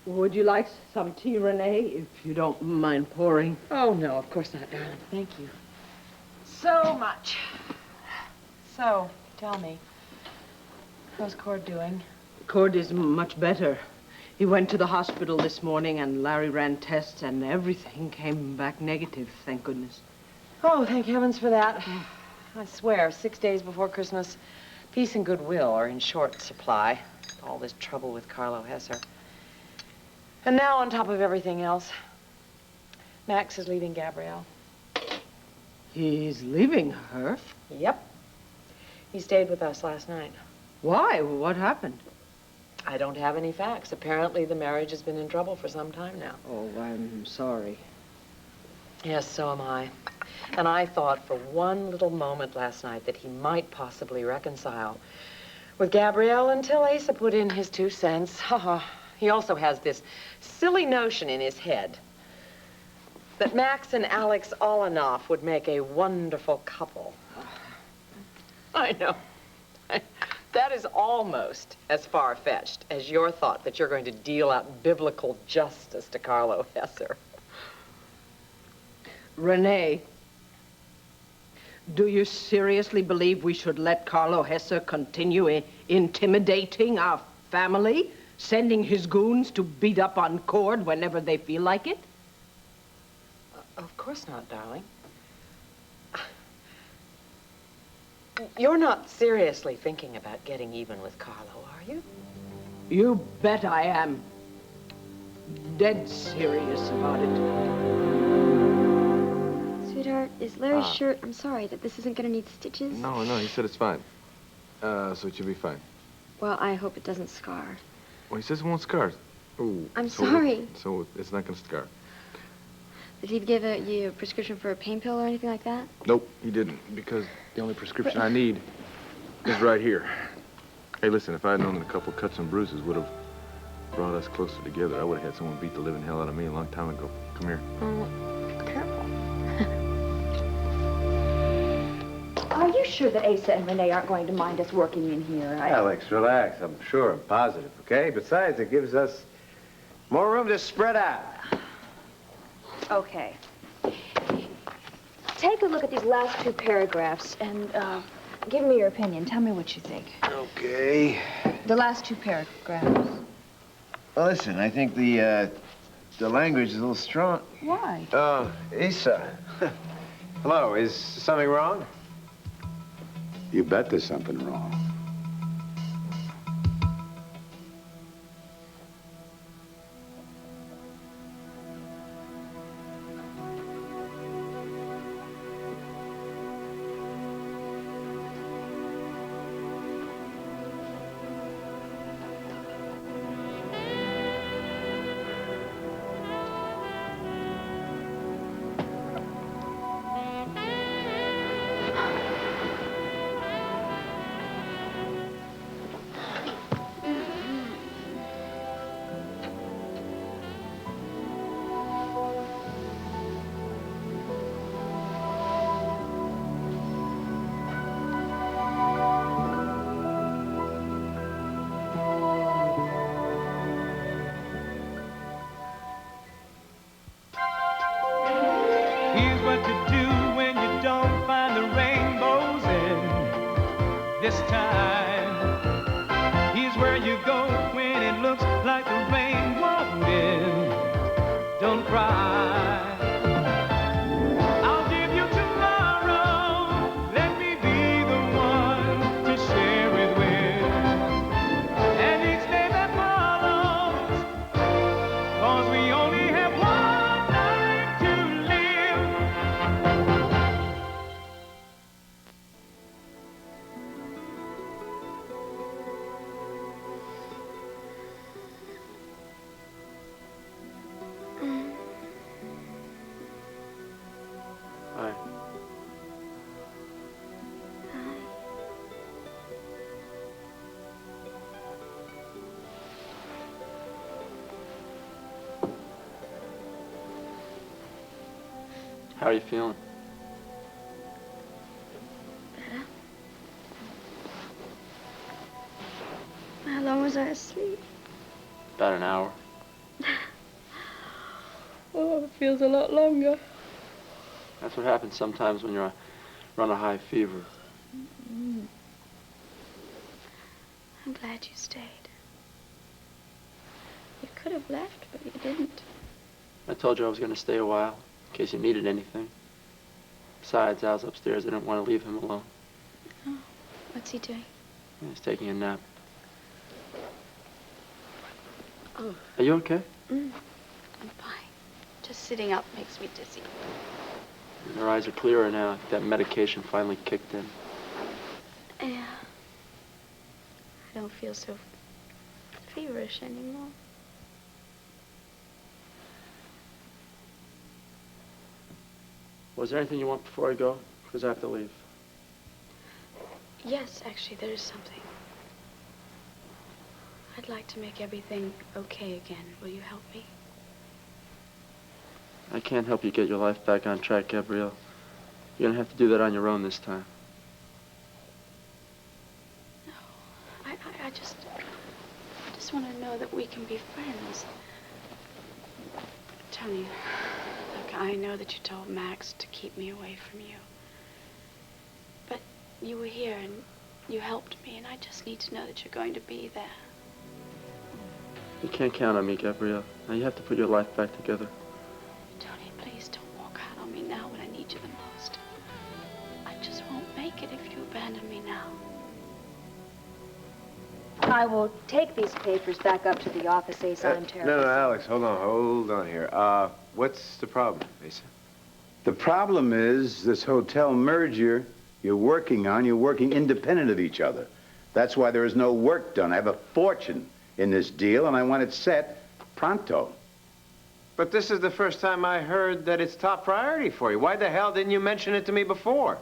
Would you like some tea, Renee, if you don't mind pouring? Oh, no, of course not, darling. Thank you so much. So, tell me, how's Cord doing? Cord is much better. He went to the hospital this morning, and Larry ran tests, and everything came back negative, thank goodness. Oh, thank heavens for that. I swear, 6 days before Christmas, peace and goodwill are in short supply. All this trouble with Carlo Hesser. And now, on top of everything else, Max is leaving Gabrielle. He's leaving her? Yep. He stayed with us last night. Why? What happened? I don't have any facts. Apparently, the marriage has been in trouble for some time now. Oh, I'm sorry. Yes, so am I. And I thought for one little moment last night that he might possibly reconcile with Gabrielle until Asa put in his 2 cents. He also has this silly notion in his head that Max and Alex Olenoff would make a wonderful couple. I know. That is almost as far-fetched as your thought that you're going to deal out biblical justice to Carlo Hesser. Renee, do you seriously believe we should let Carlo Hesser continue intimidating our family, sending his goons to beat up on Cord whenever they feel like it? Of course not, darling. You're not seriously thinking about getting even with Carlo, are you? You bet I am. Dead serious about it. Sweetheart, is Larry's shirt... I'm sorry, that this isn't gonna need stitches? No, he said it's fine. So it should be fine. Well, I hope it doesn't scar. Well, he says it won't scar. Ooh, I'm sorry. So it's not gonna scar. Did he give you a prescription for a pain pill or anything like that? Nope, he didn't, because the only prescription I need is right here. Hey, listen, if I'd known that a couple cuts and bruises would have brought us closer together, I would have had someone beat the living hell out of me a long time ago. Come here. Oh, careful. Are you sure that Asa and Renee aren't going to mind us working in here? Alex, relax. I'm sure. I'm positive, okay? Besides, it gives us more room to spread out. Okay. Take a look at these last 2 paragraphs and give me your opinion. Tell me what you think. Okay. The last 2 paragraphs. Well, listen, I think the language is a little strong. Why? Asa. Hello, is something wrong? You bet there's something wrong. How are you feeling? Better. How long was I asleep? About an hour. Oh, it feels a lot longer. That's what happens sometimes when you're on a high fever. I'm glad you stayed. You could have left, but you didn't. I told you I was going to stay a while, in case you needed anything. Besides, Al's upstairs. I didn't want to leave him alone. Oh, what's he doing? He's taking a nap. Oh. Are you okay? I'm fine. Just sitting up makes me dizzy. Her eyes are clearer now. That medication finally kicked in. Yeah. I don't feel so feverish anymore. Was there anything you want before I go? Because I have to leave. Yes, actually, there is something. I'd like to make everything okay again. Will you help me? I can't help you get your life back on track, Gabrielle. You're going to have to do that on your own this time. No. I just want to know that we can be friends. Tony, look, I know that you told Max to keep me away from you. But you were here and you helped me, and I just need to know that you're going to be there. You can't count on me, Gabrielle. Now you have to put your life back together. Tony, please don't walk out on me now when I need you the most. I just won't make it if you abandon me now. I will take these papers back up to the office, Asa. I'm terribly No, sorry. Alex, hold on here. What's the problem, Asa? The problem is this hotel merger you're working independent of each other. That's why there is no work done. I have a fortune in this deal, and I want it set pronto. But this is the first time I heard that it's top priority for you. Why the hell didn't you mention it to me before?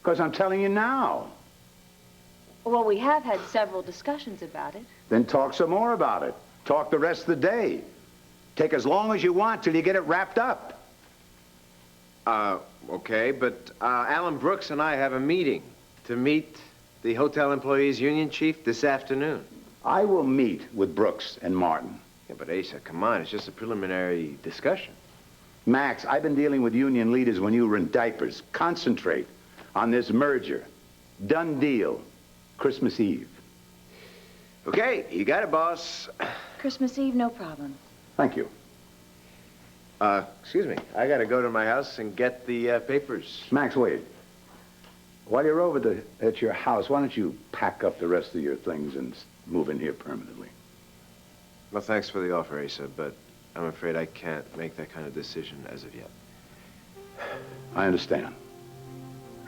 Because I'm telling you now. Well, we have had several discussions about it. Then talk some more about it. Talk the rest of the day. Take as long as you want till you get it wrapped up. Okay, but Alan Brooks and I have a meeting to meet the Hotel Employees Union chief this afternoon. I will meet with Brooks and Martin. Yeah, but Asa, come on, it's just a preliminary discussion. Max, I've been dealing with union leaders when you were in diapers. Concentrate on this merger. Done deal. Christmas Eve. Okay, you got it, boss. Christmas Eve, no problem. Thank you. Excuse me. I gotta go to my house and get the papers. Max, wait. While you're over at your house, why don't you pack up the rest of your things and move in here permanently? Well, thanks for the offer, Asa, but I'm afraid I can't make that kind of decision as of yet. I understand.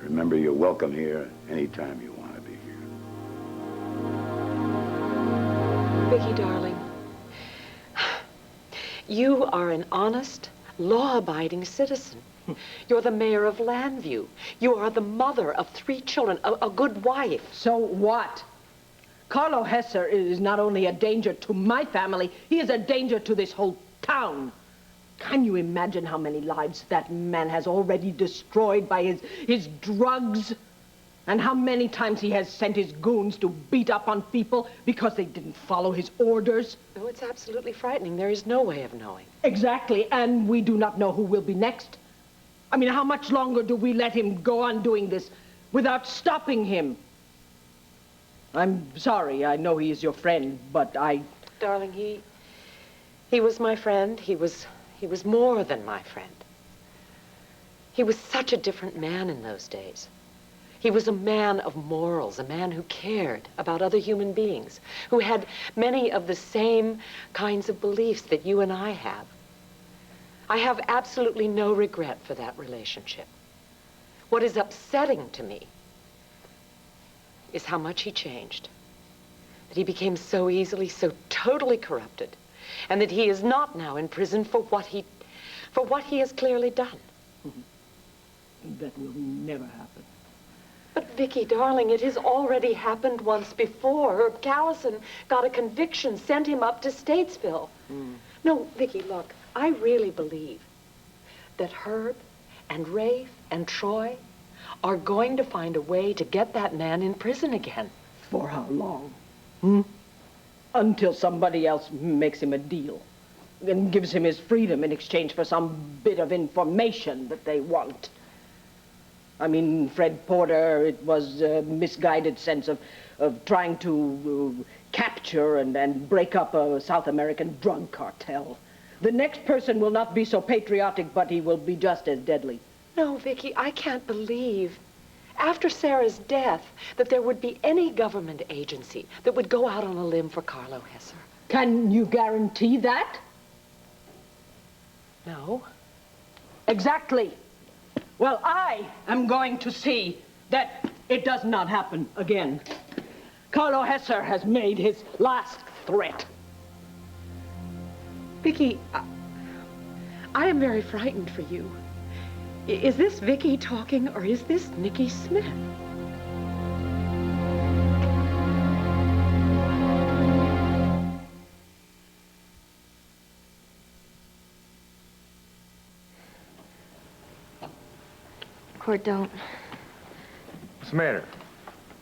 Remember, you're welcome here anytime you want to be here. Viki, darling, you are an honest, law-abiding citizen. You're the mayor of Landview. You are the mother of 3 children, a good wife. So what? Carlo Hesser is not only a danger to my family, he is a danger to this whole town. Can you imagine how many lives that man has already destroyed by his drugs? And how many times he has sent his goons to beat up on people because they didn't follow his orders? Oh, it's absolutely frightening. There is no way of knowing. Exactly, and we do not know who will be next. I mean, how much longer do we let him go on doing this without stopping him? I'm sorry, I know he is your friend, but Darling, he was my friend. He was more than my friend. He was such a different man in those days. He was a man of morals, a man who cared about other human beings, who had many of the same kinds of beliefs that you and I have. I have absolutely no regret for that relationship. What is upsetting to me is how much he changed, that he became so easily, so totally corrupted, and that he is not now in prison for what he has clearly done. that will never happen. But Viki, darling, it has already happened once before. Herb Callison got a conviction, sent him up to Statesville. No, Viki, look, I really believe that Herb and Rafe and Troy are going to find a way to get that man in prison again. For how long? Until somebody else makes him a deal. and gives him his freedom in exchange for some bit of information that they want. I mean, Fred Porter, it was a misguided sense of trying to capture and break up a South American drug cartel. The next person will not be so patriotic, but he will be just as deadly. No, Viki, I can't believe, after Sarah's death, that there would be any government agency that would go out on a limb for Carlo Hesser. Can you guarantee that? No. Exactly. Well, I am going to see that it does not happen again. Carlo Hesser has made his last threat. Viki, I am very frightened for you. Is this Viki talking, or is this Niki Smith? Cord, don't. What's the matter?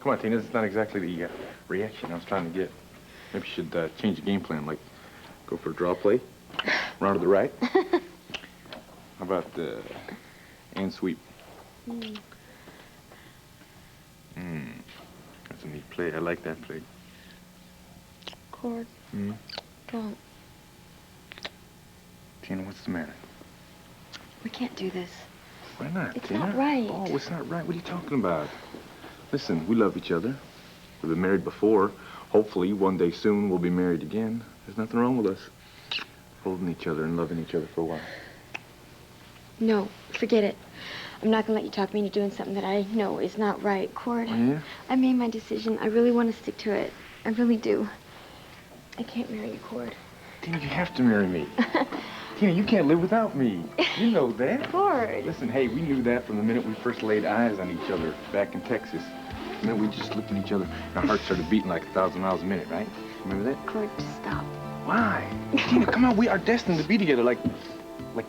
Come on, Tina, this is not exactly the reaction I was trying to get. Maybe you should change the game plan, like go for a draw play, run to the right. How about the and sweep? That's a neat play. I like that play. Cord, don't. Tina, what's the matter? We can't do this. Why not, It's Tina? not right. Oh, it's not right. What are you talking about? Listen, we love each other. We've been married before. Hopefully, one day soon, we'll be married again. There's nothing wrong with us holding each other and loving each other for a while. No, forget it. I'm not gonna let you talk me into doing something that I know is not right. Cord, Oh, yeah? I made my decision. I really want to stick to it. I really do. I can't marry you, Cord. Tina, you have to marry me. Tina, you can't live without me. You know that. Cord. Listen, hey, we knew that from the minute we first laid eyes on each other back in Texas. And then we just looked at each other, and our hearts started beating like 1,000 miles a minute, right? Remember that? Cord, just stop. Why? Tina, come on, we are destined to be together like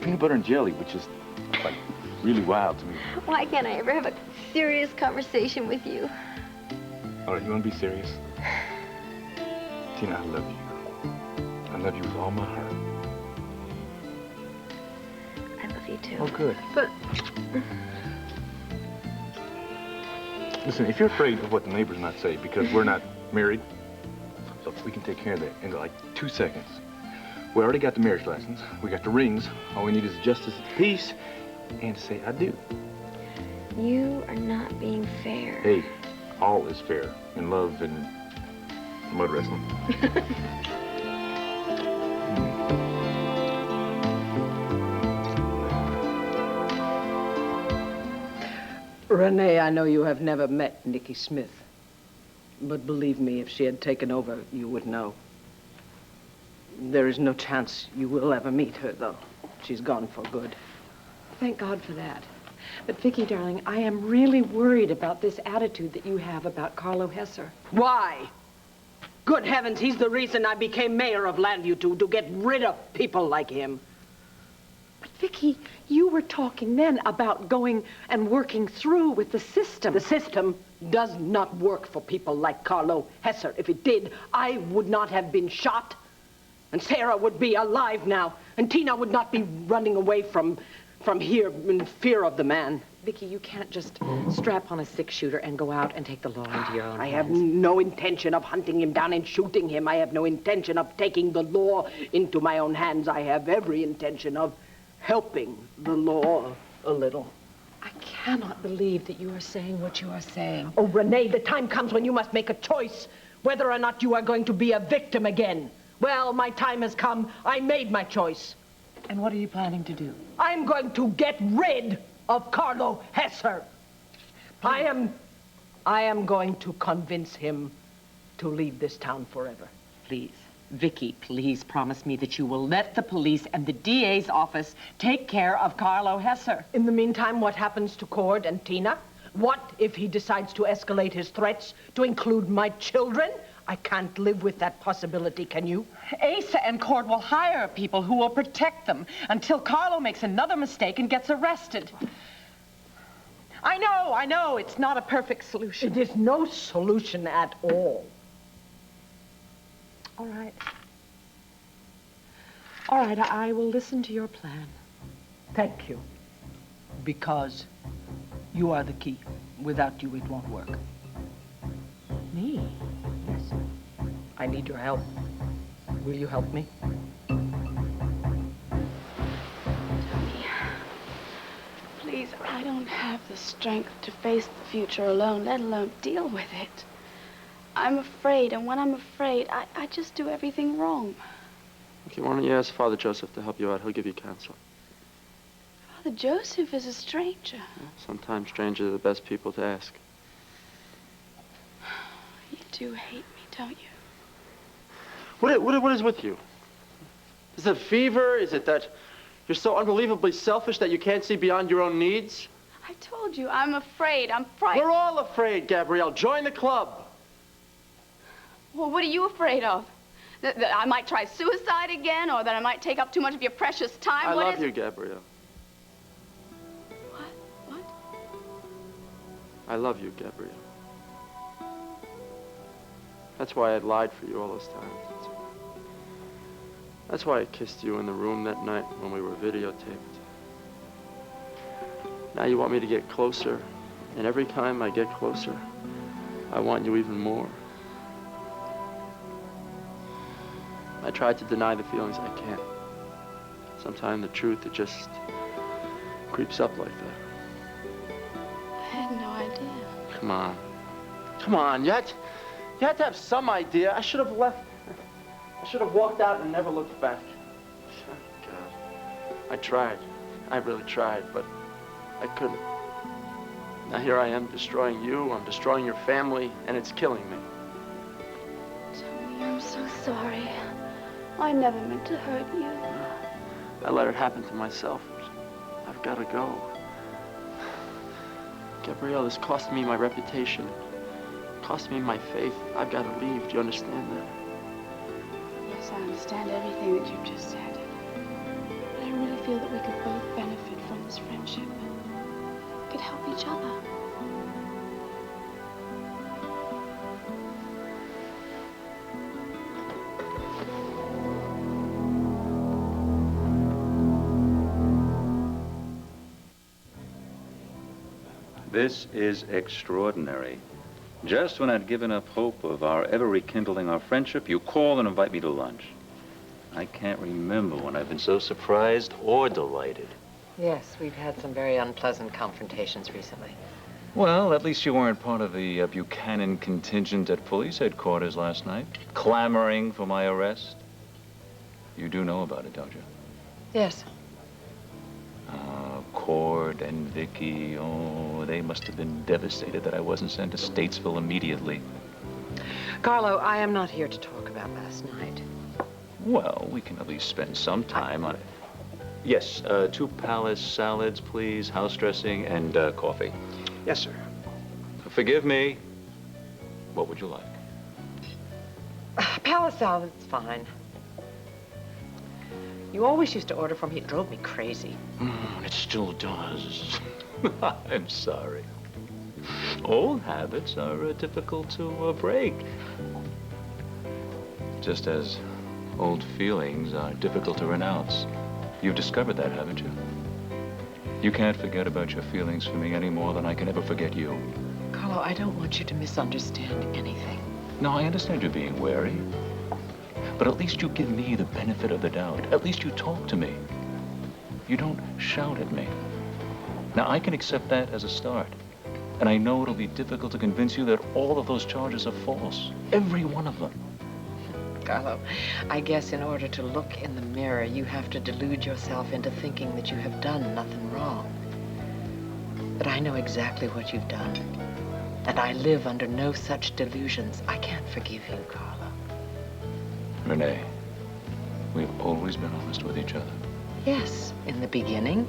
peanut butter and jelly, which is, like, really wild to me. Why can't I ever have a serious conversation with you? All right, you want to be serious? Tina, I love you. I love you with all my heart. I love you too. Oh, good. But Listen, if you're afraid of what the neighbors might say because we're not married, look, we can take care of that in like 2 seconds. We already got the marriage license. We got the rings. All we need is justice of the peace and to say I do. you are not being fair. Hey, all is fair in love and mud wrestling. Renee, I know you have never met Niki Smith. But believe me, if she had taken over, you would know. There is no chance you will ever meet her, though. She's gone for good. Thank God for that. But Viki, darling, I am really worried about this attitude that you have about Carlo Hesser. Why? Good heavens, he's the reason I became mayor of Landview, to get rid of people like him. But Viki, you were talking then about going and working through with the system. The system does not work for people like Carlo Hesser. If it did, I would not have been shot. And Sarah would be alive now. And Tina would not be running away from here in fear of the man. Viki, you can't just strap on a six-shooter and go out and take the law into your own I hands. have no intention of hunting him down and shooting him. I have no intention of taking the law into my own hands. I have every intention of helping the law a little. I cannot believe that you are saying what you are saying. Oh, Renee, the time comes when you must make a choice whether or not you are going to be a victim again. Well, my time has come. I made my choice. And what are you planning to do? I'm going to get rid of Carlo Hesser. I am going to convince him to leave this town forever. Please, Viki, please promise me that you will let the police and the DA's office take care of Carlo Hesser. In the meantime, what happens to Cord and Tina? What if he decides to escalate his threats to include my children? I can't live with that possibility, can you? Asa and Cord will hire people who will protect them until Carlo makes another mistake and gets arrested. I know, it's not a perfect solution. It is no solution at all. All right. All right, I will listen to your plan. Thank you. Because you are the key. Without you, it won't work. Me? Yes. I need your help. Will you help me? Tony, please, I don't have the strength to face the future alone, let alone deal with it. I'm afraid, and when I'm afraid, I just do everything wrong. Okay, why don't you ask Father Joseph to help you out? He'll give you counsel. Father Joseph is a stranger. Yeah, sometimes strangers are the best people to ask. You do hate me, don't you? What is with you? Is it fever? Is it that you're so unbelievably selfish that you can't see beyond your own needs? I told you, I'm afraid. I'm frightened. We're all afraid, Gabrielle. Join the club. Well, what are you afraid of? That I might try suicide again, or that I might take up too much of your precious time? I love you, Gabrielle. What? I love you, Gabrielle. That's why I lied for you all this time. That's why I kissed you in the room that night when we were videotaped. Now you want me to get closer, and every time I get closer, I want you even more. I tried to deny the feelings. I can't. Sometimes the truth, it just creeps up like that. I had no idea. Come on. Come on, you had to have some idea. I should have left. I should have walked out and never looked back. God. I tried. I really tried, but I couldn't. Now here I am destroying you, I'm destroying your family, and it's killing me. Tony, I'm so sorry. I never meant to hurt you. I let it happen to myself. I've got to go. Gabrielle, this cost me my reputation. Cost me my faith. I've got to leave. Do you understand that? Yes, I understand everything that you've just said. But I really feel that we could both benefit from this friendship. We could help each other. This is extraordinary. Just when I'd given up hope of our ever rekindling our friendship, you call and invite me to lunch. I can't remember when I've been so surprised or delighted. Yes, we've had some very unpleasant confrontations recently. Well, at least you weren't part of the Buchanan contingent at police headquarters last night, clamoring for my arrest. You do know about it, don't you? Yes. Cord and Viki, oh, they must have been devastated that I wasn't sent to Statesville immediately. Carlo, I am not here to talk about last night. Well, we can at least spend some time on it. Yes, 2 palace salads, please, house dressing, and coffee. Yes, sir. Forgive me. What would you like? Palace salad's fine. You always used to order from here. It drove me crazy. It still does. I'm sorry. Old habits are difficult to break. Just as old feelings are difficult to renounce. You've discovered that, haven't you? You can't forget about your feelings for me any more than I can ever forget you. Carlo, I don't want you to misunderstand anything. No, I understand you being wary. But at least you give me the benefit of the doubt. At least you talk to me. You don't shout at me. Now, I can accept that as a start. And I know it'll be difficult to convince you that all of those charges are false. Every one of them. Carlo, I guess in order to look in the mirror, you have to delude yourself into thinking that you have done nothing wrong. But I know exactly what you've done. And I live under no such delusions. I can't forgive you, Carlo. Renee, we've always been honest with each other. Yes, in the beginning.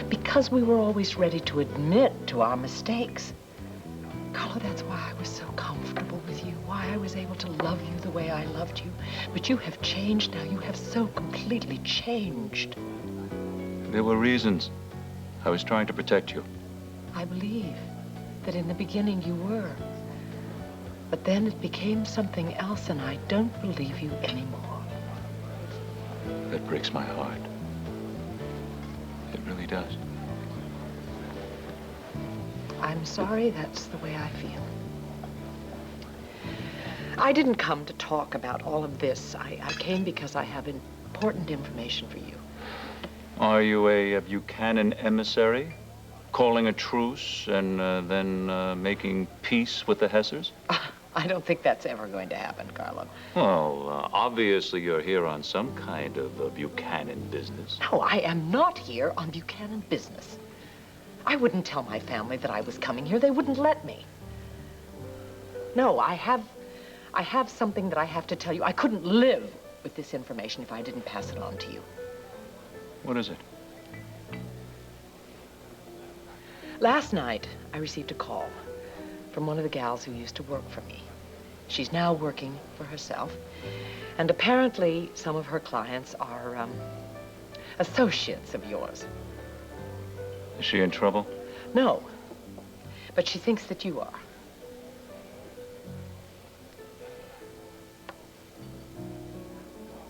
Because we were always ready to admit to our mistakes. Carlo, that's why I was so comfortable with you, why I was able to love you the way I loved you. But you have changed now. You have so completely changed. There were reasons. I was trying to protect you. I believe that in the beginning you were. But then it became something else, and I don't believe you anymore. That breaks my heart. It really does. I'm sorry that's the way I feel. I didn't come to talk about all of this. I came because I have important information for you. Are you a Buchanan emissary? Calling a truce and then making peace with the Hessers? I don't think that's ever going to happen, Carlo. Well, obviously you're here on some kind of Buchanan business. No, I am not here on Buchanan business. I wouldn't tell my family that I was coming here. They wouldn't let me. No, I have something that I have to tell you. I couldn't live with this information if I didn't pass it on to you. What is it? Last night, I received a call from one of the gals who used to work for me. She's now working for herself, and apparently some of her clients are associates of yours. Is she in trouble? No, but she thinks that you are.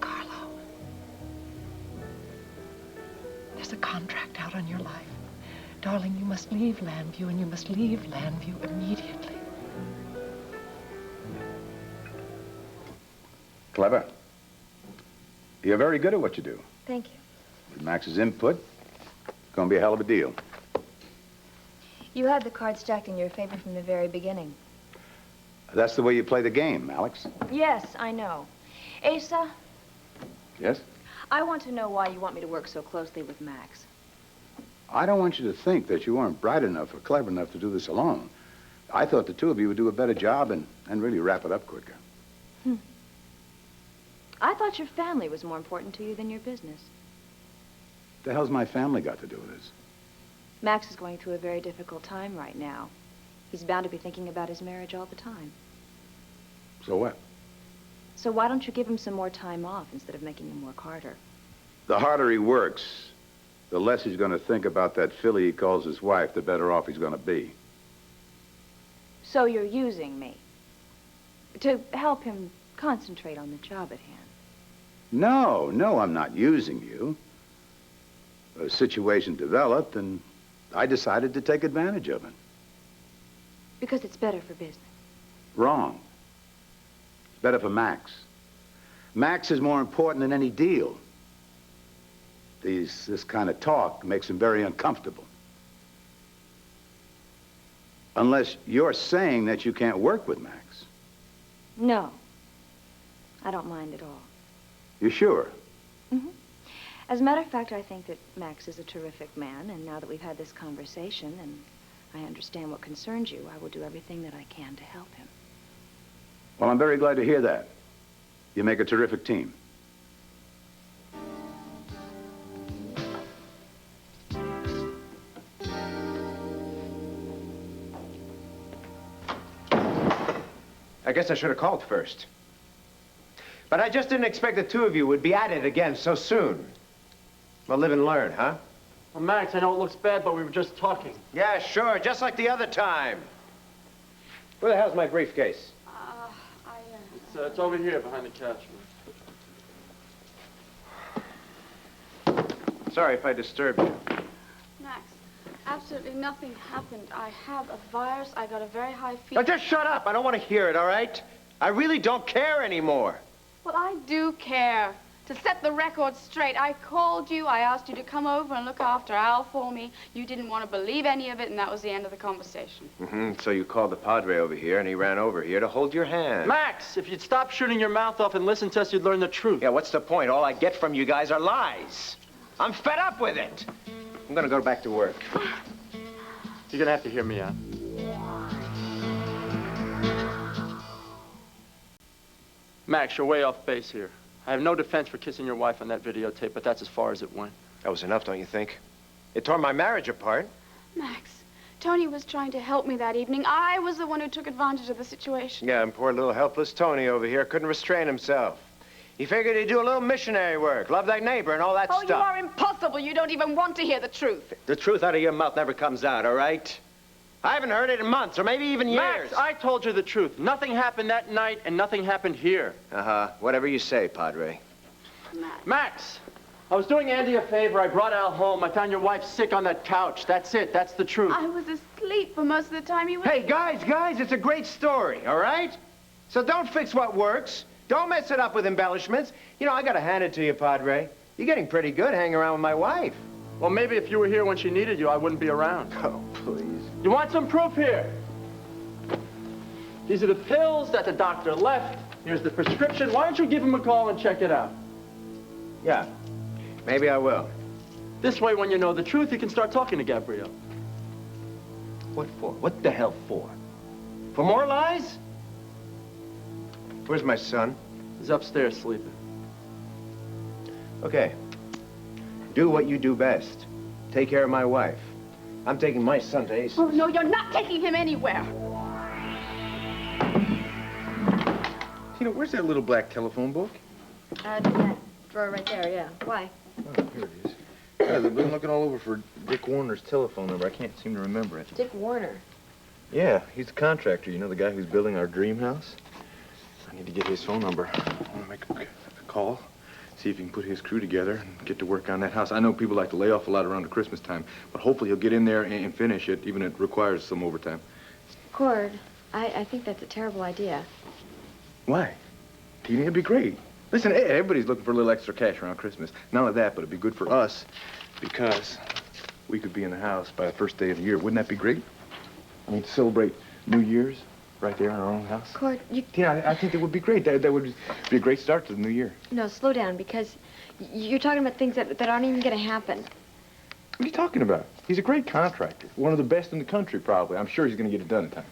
Carlo, there's a contract out on your life. Darling, you must leave Landview, and you must leave Landview immediately. Clever. You're very good at what you do. Thank you. With Max's input, it's going to be a hell of a deal. You had the cards stacked in your favor from the very beginning. That's the way you play the game, Alex. Yes, I know. Asa, Yes? I want to know why you want me to work so closely with Max. I don't want you to think that you weren't bright enough or clever enough to do this alone. I thought the two of you would do a better job and really wrap it up quicker. I thought your family was more important to you than your business. What the hell's my family got to do with this? Max is going through a very difficult time right now. He's bound to be thinking about his marriage all the time. So what? So why don't you give him some more time off instead of making him work harder? The harder he works, the less he's going to think about that filly he calls his wife, the better off he's going to be. So you're using me to help him concentrate on the job at hand. No, I'm not using you. A situation developed, and I decided to take advantage of it. Because it's better for business. Wrong. It's better for Max. Max is more important than any deal. This kind of talk makes him very uncomfortable. Unless you're saying that you can't work with Max. No, I don't mind at all. You sure? Mm-hmm. As a matter of fact, I think that Max is a terrific man, and now that we've had this conversation and I understand what concerns you, I will do everything that I can to help him. Well, I'm very glad to hear that. You make a terrific team. I guess I should have called first. But I just didn't expect the two of you would be at it again so soon. Well, live and learn, huh? Well, Max, I know it looks bad, but we were just talking. Yeah, sure, just like the other time. Where the hell's my briefcase? It's over here behind the couch. Sorry if I disturbed you. Max, absolutely nothing happened. I have a virus. I got a very high Now fever. just shut up. I don't want to hear it, all right? I really don't care anymore. Well, I do care. To set the record straight, I called you. I asked you to come over and look after Al for me. You didn't want to believe any of it, and that was the end of the conversation. So you called the Padre over here, and he ran over here to hold your hand. Max, if you'd stop shooting your mouth off and listen to us, you'd learn the truth. Yeah, what's the point? All I get from you guys are lies. I'm fed up with it. I'm gonna go back to work. You're gonna have to hear me out. Max, you're way off base here. I have no defense for kissing your wife on that videotape, but that's as far as it went. That was enough, don't you think? It tore my marriage apart. Max, Tony was trying to help me that evening. I was the one who took advantage of the situation. Yeah, and poor little helpless Tony over here couldn't restrain himself. He figured he'd do a little missionary work, love thy neighbor and all that Oh, stuff. you are impossible. You don't even want to hear the truth. The truth out of your mouth never comes out, all right? I haven't heard it in months, or maybe even years. Max, I told you the truth. Nothing happened that night, and nothing happened here. Uh-huh. Whatever you say, Padre. Max! I was doing Andy a favor. I brought Al home. I found your wife sick on that couch. That's it. That's the truth. I was asleep for most of the time. He was... Hey, guys, it's a great story, all right? So don't fix what works. Don't mess it up with embellishments. You know, I gotta hand it to you, Padre. You're getting pretty good hanging around with my wife. Well, maybe if you were here when she needed you, I wouldn't be around. Oh, please. You want some proof here? These are the pills that the doctor left. Here's the prescription. Why don't you give him a call and check it out? Yeah, maybe I will. This way, when you know the truth, you can start talking to Gabrielle. What for? What the hell for? For more lies? Where's my son? He's upstairs sleeping. Okay. Do what you do best. Take care of my wife. I'm taking my son to Ace. Oh, no, you're not taking him anywhere. Tina, where's that little black telephone book? That drawer right there, yeah. Why? Oh, here it is. Yeah, I've been looking all over for Dick Warner's telephone number. I can't seem to remember it. Dick Warner. Yeah, he's the contractor, you know, the guy who's building our dream house. I need to get his phone number. I want to make a call, see if he can put his crew together and get to work on that house. I know people like to lay off a lot around the Christmas time, but hopefully he'll get in there and finish it, even if it requires some overtime. Cord, I think that's a terrible idea. Why? Tina, it'd be great. Listen, everybody's looking for a little extra cash around Christmas. Not only that, but it'd be good for us because we could be in the house by the first day of the year. Wouldn't that be great? I mean, to celebrate New Year's right there in our own house. Cord, you... Tina, I think that would be great. That would be a great start to the new year. No, slow down, because you're talking about things that aren't even going to happen. What are you talking about? He's a great contractor. One of the best in the country, probably. I'm sure he's going to get it done in time.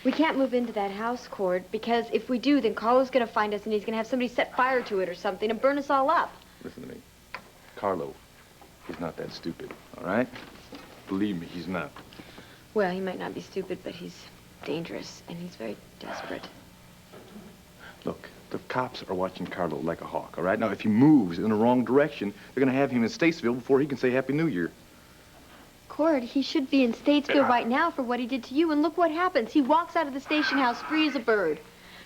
We can't move into that house, Cord, because if we do, then Carlo's going to find us and he's going to have somebody set fire to it or something and burn us all up. Listen to me. Carlo, he's not that stupid, all right? Believe me, he's not. Well, he might not be stupid, but he's dangerous, and he's very desperate. Look, the cops are watching Carlo like a hawk, all right? Now, if he moves in the wrong direction, they're going to have him in Statesville before he can say Happy New Year. Cord, he should be in Statesville right now for what he did to you, and look what happens. He walks out of the station house free as a bird.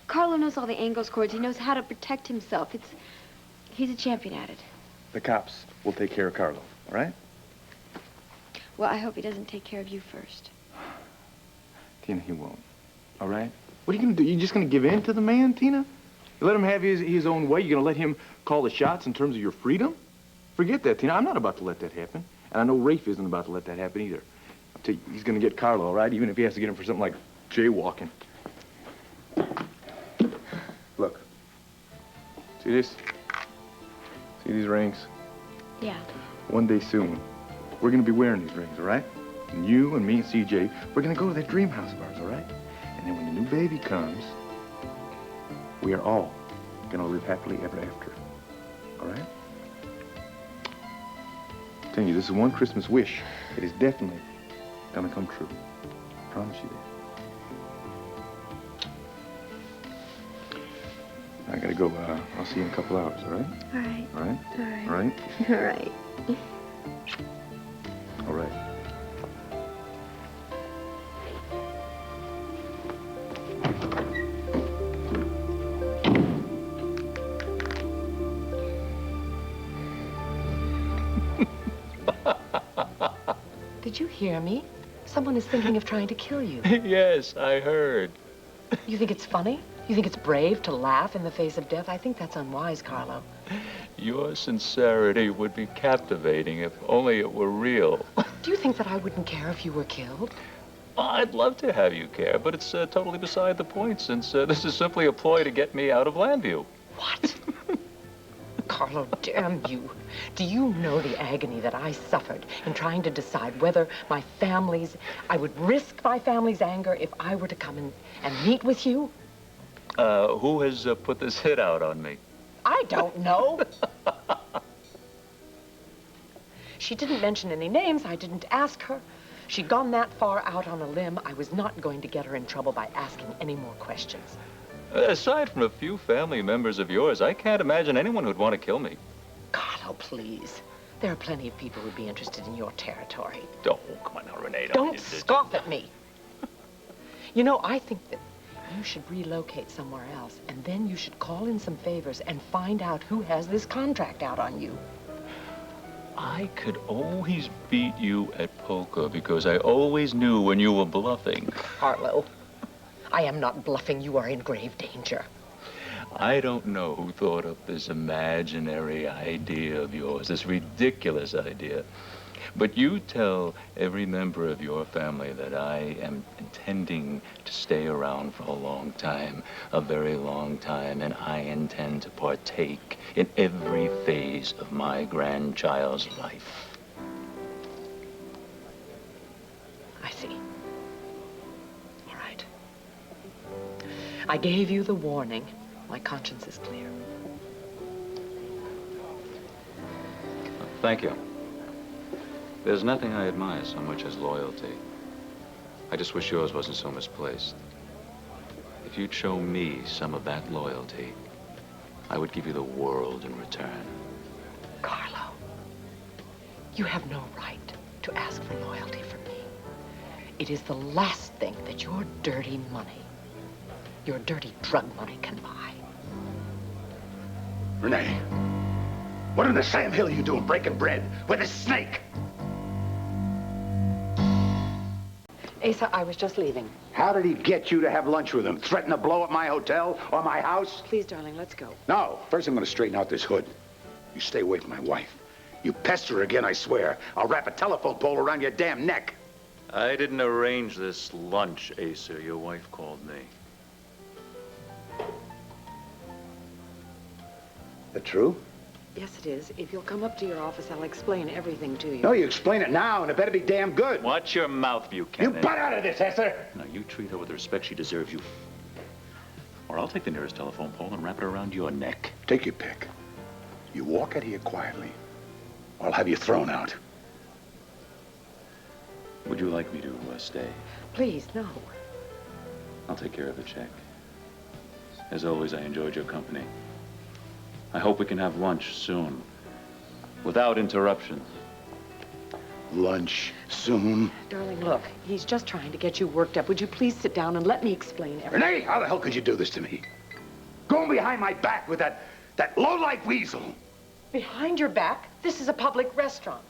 Carlo knows all the angles, Cord. He knows how to protect himself. He's a champion at it. The cops will take care of Carlo, all right? Well, I hope he doesn't take care of you first. Tina, he won't, all right? What are you going to do? You just going to give in to the man, Tina? You let him have his own way? You're going to let him call the shots in terms of your freedom? Forget that, Tina. I'm not about to let that happen. And I know Rafe isn't about to let that happen either. I'll tell you, he's going to get Carlo, all right? Even if he has to get him for something like jaywalking. Look. See this? See these rings? Yeah. One day soon, we're going to be wearing these rings, all right? And you and me and CJ, we're going to go to that dream house of ours, all right? And then when the new baby comes, we are all going to live happily ever after, all right? I'm telling you, this is one Christmas wish. It is definitely going to come true. I promise you that. I got to go. I'll see you in a couple hours, all right? All right. All right? All right. All right? All right. All right. Did you hear me? Someone is thinking of trying to kill you. Yes, I heard. You think it's funny? You think it's brave to laugh in the face of death? I think that's unwise, Carlo. Your sincerity would be captivating if only it were real. Do you think that I wouldn't care if you were killed? I'd love to have you care, but it's totally beside the point since this is simply a ploy to get me out of Landview. What? Carlo, damn you. Do you know the agony that I suffered in trying to decide whether I would risk my family's anger if I were to come and meet with you? Who has put this hit out on me? I don't know. She didn't mention any names. I didn't ask her. She'd gone that far out on a limb. I was not going to get her in trouble by asking any more questions. Aside from a few family members of yours, I can't imagine anyone who'd want to kill me. Carlo, please. There are plenty of people who'd be interested in your territory. Oh, come on now, Renee. Don't scoff at me. You know, I think that You should relocate somewhere else, and then you should call in some favors and find out who has this contract out on you. I could always beat you at poker because I always knew when you were bluffing. Carlo, I am not bluffing. You are in grave danger. I don't know who thought up this imaginary idea of yours, this ridiculous idea. But you tell every member of your family that I am intending to stay around for a long time, a very long time, and I intend to partake in every phase of my grandchild's life. I see. All right. I gave you the warning. My conscience is clear. Thank you. There's nothing I admire so much as loyalty. I just wish yours wasn't so misplaced. If you'd show me some of that loyalty, I would give you the world in return. Carlo, you have no right to ask for loyalty from me. It is the last thing that your dirty money, your dirty drug money can buy. Renee, what in the Sam Hill are you doing breaking bread with a snake? Asa, I was just leaving. How did he get you to have lunch with him? Threaten to blow up my hotel or my house? Please, darling, let's go. No. First, I'm going to straighten out this hood. You stay away from my wife. You pester her again, I swear. I'll wrap a telephone pole around your damn neck. I didn't arrange this lunch, Asa. Your wife called me. That true? Yes, it is. If you'll come up to your office, I'll explain everything to you. No, you explain it now, and it better be damn good. Watch your mouth, Buchanan. You butt out of this, Hesser! Now, you treat her with the respect she deserves, you... Or I'll take the nearest telephone pole and wrap it around your neck. Take your pick. You walk out of here quietly, or I'll have you thrown out. Would you like me to stay? Please, no. I'll take care of the check. As always, I enjoyed your company. I hope we can have lunch soon, without interruption. Lunch soon? Darling, look, he's just trying to get you worked up. Would you please sit down and let me explain everything? Renee, how the hell could you do this to me? Going behind my back with that low-life weasel. Behind your back? This is a public restaurant.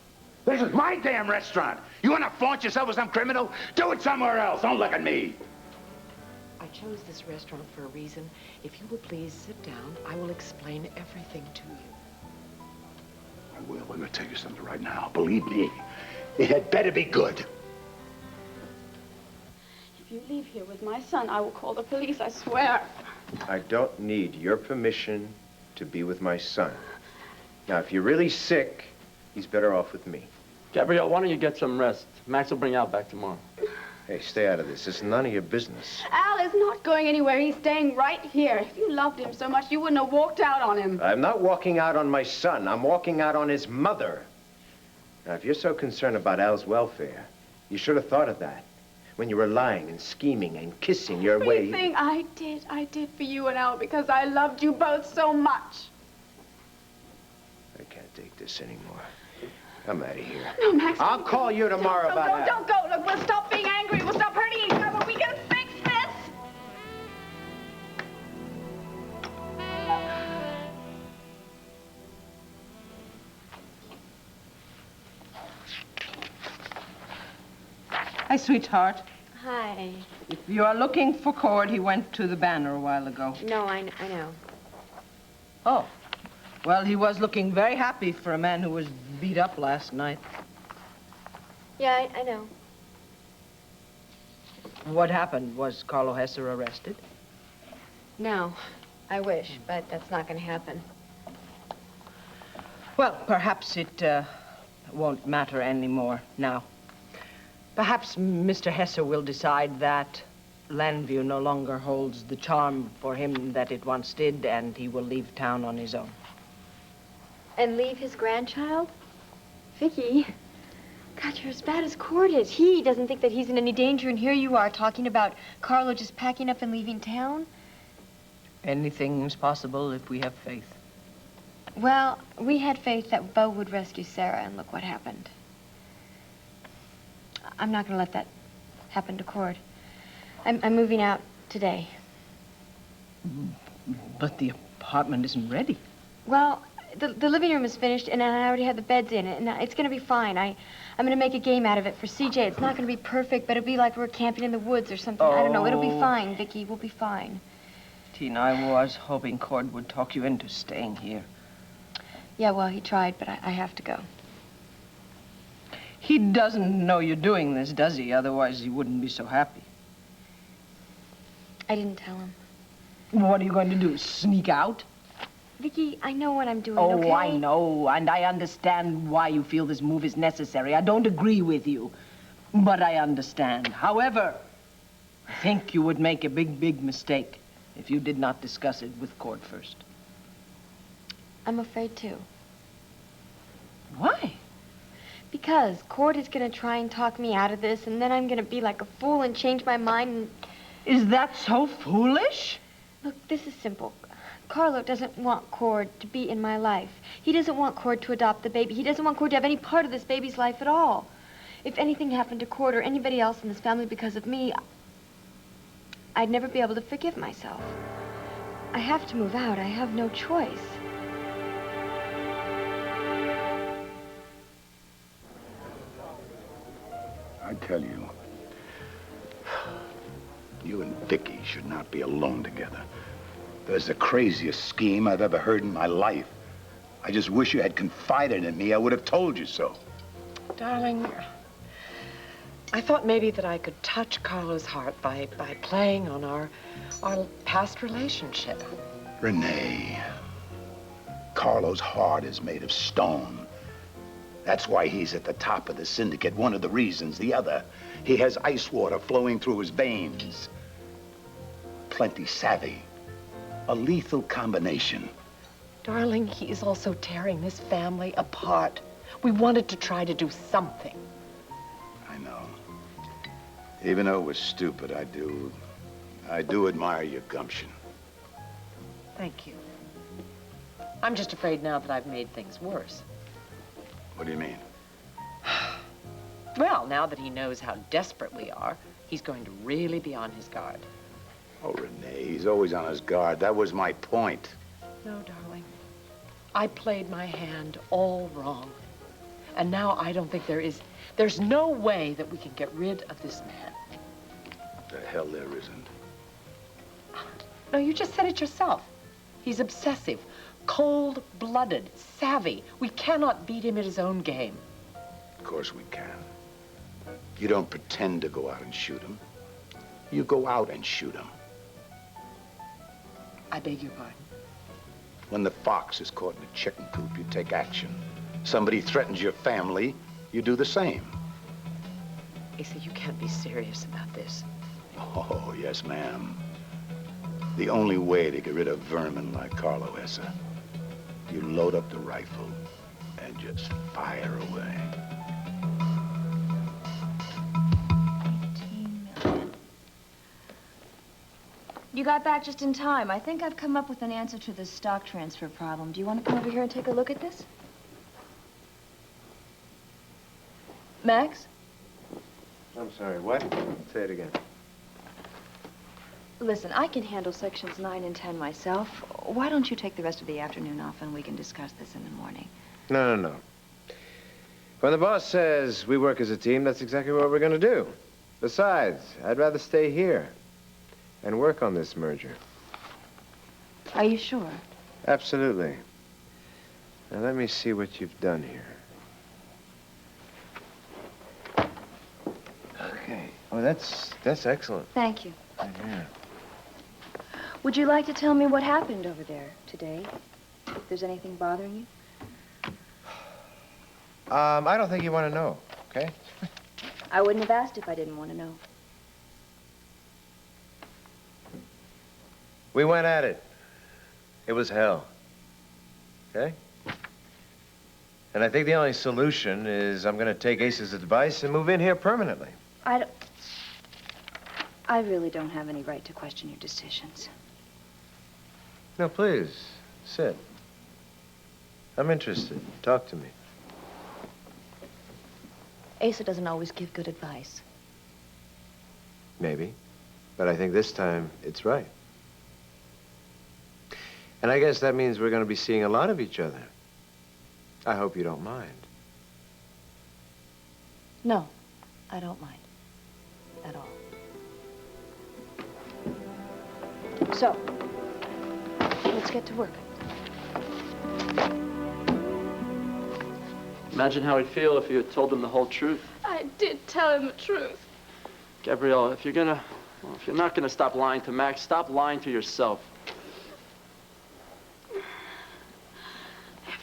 This is my damn restaurant. You want to flaunt yourself as some criminal? Do it somewhere else. Don't look at me. I chose this restaurant for a reason. If you will please sit down, I will explain everything to you. I will. I'm going to tell you something right now. Believe me, it had better be good. If you leave here with my son, I will call the police, I swear. I don't need your permission to be with my son. Now, if you're really sick, he's better off with me. Gabrielle, why don't you get some rest? Max will bring you out back tomorrow. Hey, stay out of this. It's none of your business. Al is not going anywhere. He's staying right here. If you loved him so much, you wouldn't have walked out on him. I'm not walking out on my son. I'm walking out on his mother. Now, if you're so concerned about Al's welfare, you should have thought of that when you were lying and scheming and kissing your way. Everything I did for you and Al because I loved you both so much. I can't take this anymore. I'm out of here. No, Max. I'll call you tomorrow about Al. Don't go. Look, we'll stop being angry. We'll stop hurting each other. We can fix this. Hi, sweetheart. Hi. If you are looking for Cord, he went to the banner a while ago. No, I know. Oh. Well, he was looking very happy for a man who was beat up last night. Yeah, I know. What happened? Was Carlo Hesser arrested? No, I wish, but that's not going to happen. Well, perhaps it won't matter anymore now. Perhaps Mr. Hesser will decide that Landview no longer holds the charm for him that it once did, and he will leave town on his own. And leave his grandchild? Viki, God, you're as bad as Cord is. He doesn't think that he's in any danger, and here you are talking about Carlo just packing up and leaving town? Anything's possible if we have faith. Well, we had faith that Bo would rescue Sarah, and look what happened. I'm not going to let that happen to Cord. I'm moving out today. But the apartment isn't ready. Well, the living room is finished, and I already have the beds in it, and it's going to be fine. I'm going to make a game out of it for CJ. It's not going to be perfect, but it'll be like we're camping in the woods or something. I don't know. It'll be fine, Vicky. We'll be fine. Tina, I was hoping Cord would talk you into staying here. Yeah, well, he tried, but I have to go. He doesn't know you're doing this, does he? Otherwise, he wouldn't be so happy. I didn't tell him. What are you going to do, sneak out? Vicky, I know what I'm doing, Oh, okay? I know, and I understand why you feel this move is necessary. I don't agree with you, but I understand. However, I think you would make a big, big mistake if you did not discuss it with Cord first. I'm afraid to. Why? Because Cord is going to try and talk me out of this, and then I'm going to be like a fool and change my mind and... Is that so foolish? Look, this is simple. Carlo doesn't want Cord to be in my life. He doesn't want Cord to adopt the baby. He doesn't want Cord to have any part of this baby's life at all. If anything happened to Cord or anybody else in this family because of me, I'd never be able to forgive myself. I have to move out. I have no choice. I tell you, you and Viki should not be alone together. There's the craziest scheme I've ever heard in my life. I just wish you had confided in me. I would have told you so. Darling, I thought maybe that I could touch Carlo's heart by playing on our past relationship. Renee, Carlo's heart is made of stone. That's why he's at the top of the syndicate. One of the reasons. The other, he has ice water flowing through his veins. Plenty savvy. A lethal combination. Darling, he is also tearing this family apart. We wanted to try to do something. I know. Even though it was stupid, I do admire your gumption. Thank you. I'm just afraid now that I've made things worse. What do you mean? Well, now that he knows how desperate we are, he's going to really be on his guard. Oh, Renee, he's always on his guard. That was my point. No, darling. I played my hand all wrong. And now I don't think there's no way that we can get rid of this man. The hell there isn't. No, you just said it yourself. He's obsessive, cold-blooded, savvy. We cannot beat him at his own game. Of course we can. You don't pretend to go out and shoot him. You go out and shoot him. I beg your pardon. When the fox is caught in a chicken coop, you take action. Somebody threatens your family, you do the same. Asa, you can't be serious about this. Oh, yes, ma'am. The only way to get rid of vermin like Carlo Hesser, you load up the rifle and just fire away. 18 million. You got back just in time. I think I've come up with an answer to this stock transfer problem. Do you want to come over here and take a look at this? Max? I'm sorry, what? Say it again. Listen, I can handle sections 9 and 10 myself. Why don't you take the rest of the afternoon off and we can discuss this in the morning? No. When the boss says we work as a team, that's exactly what we're going to do. Besides, I'd rather stay here and work on this merger. Are you sure? Absolutely. Now, let me see what you've done here. Okay. Oh, that's excellent. Thank you. Yeah. Would you like to tell me what happened over there today? If there's anything bothering you? I don't think you want to know, okay? I wouldn't have asked if I didn't want to know. We went at it. It was hell. Okay? And I think the only solution is I'm going to take Ace's advice and move in here permanently. I really don't have any right to question your decisions. No, please, sit. I'm interested. Talk to me. Asa doesn't always give good advice. Maybe. But I think this time it's right. And I guess that means we're going to be seeing a lot of each other. I hope you don't mind. No, I don't mind. At all. So, let's get to work. Imagine how he'd feel if you had told him the whole truth. I did tell him the truth. Gabrielle, if you're not gonna stop lying to Max, stop lying to yourself.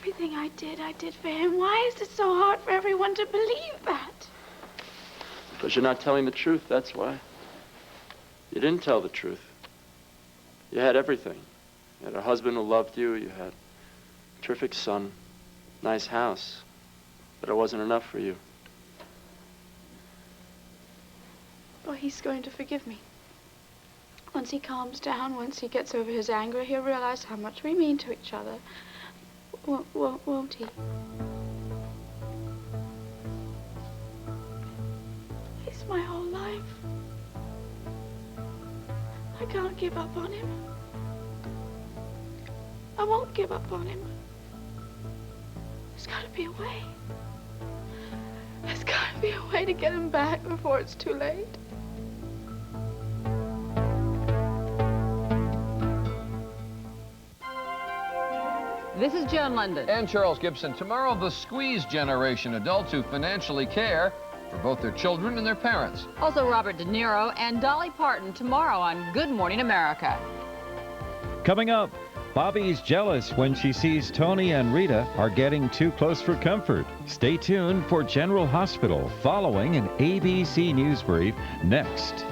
Everything I did for him. Why is it so hard for everyone to believe that? Because you're not telling the truth, that's why. You didn't tell the truth. You had everything. You had a husband who loved you, you had a terrific son, nice house, but it wasn't enough for you. Well, he's going to forgive me. Once he calms down, once he gets over his anger, he'll realize how much we mean to each other. Won't he? He's my whole life. I can't give up on him. I won't give up on him. There's got to be a way. There's got to be a way to get him back before it's too late. This is Joan London. And Charles Gibson. Tomorrow, the squeeze generation, adults who financially care for both their children and their parents. Also Robert De Niro and Dolly Parton tomorrow on Good Morning America. Coming up, Bobby's jealous when she sees Tony and Rita are getting too close for comfort. Stay tuned for General Hospital following an ABC News brief next.